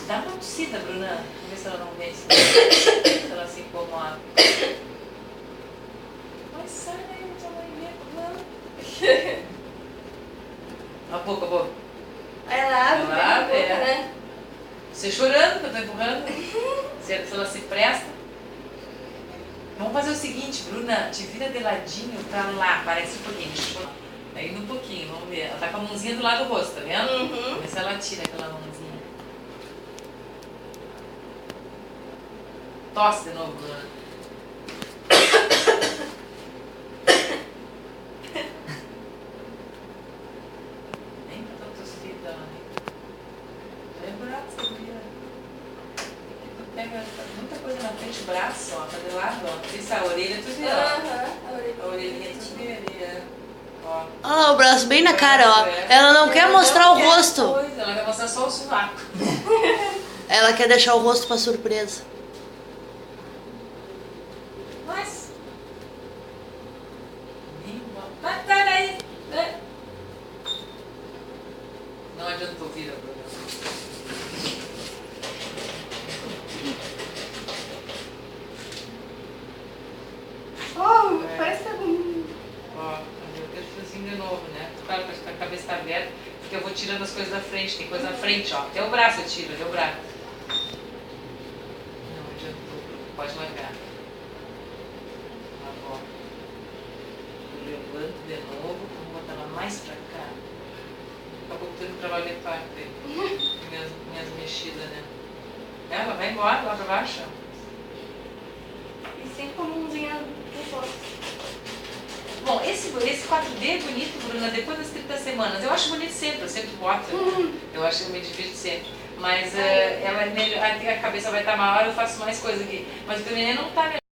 Dá uma tossida, Bruna. Vamos ver se ela não vem assim. Se ela se incomoda. Mas sai daí, tua mãe vê. A boca, a boca. Ela abre, Ela abre, boca, né? Você chorando que eu tô empurrando. Se ela se presta. Vamos fazer o seguinte, Bruna. Te vira de ladinho pra lá. Parece um pouquinho. Aí no pouquinho, vamos ver. Ela tá com a mãozinha do lado do rosto, tá vendo? Vamos ver se ela tira aquela mãozinha. Tosse de novo, Bruna. Nem pra tão tossida, já é braço, sabia? Tu pega muita coisa na frente, o braço, ó, tá de lado, ó. Isso, a orelha, tu vê, ó. A orelhinha, tu vê ali, é. Ó. Ah, o braço bem na cara, ó. Ela não quer mostrar o rosto. Ela quer mostrar só o sovaco. Ela quer deixar o rosto pra surpresa. Mas... Vai daí. Não adiantou vir, Bruna. Oh, parece que tá com... Ó, eu quero fazer assim de novo, né? Claro que a cabeça tá aberta, porque eu vou tirando as coisas da frente. Tem coisa na frente, ó. Até o braço eu tiro, até o braço. Não adiantou. Pode largar. Ó. Eu levanto de novo, vou botar ela mais pra cá. Acabou que tendo trabalho de parte aí. Minhas mexidas, né? Ela vai embora lá pra baixo. E sempre com a mãozinha no rosto. Bom, esse 4D é bonito, Bruna, depois das 30 semanas. Eu acho bonito sempre, eu sempre boto. Eu acho que eu me divirto sempre. Mas ela é melhor, a cabeça vai estar maior, eu faço mais coisa aqui. Mas o teu neném não tá melhor.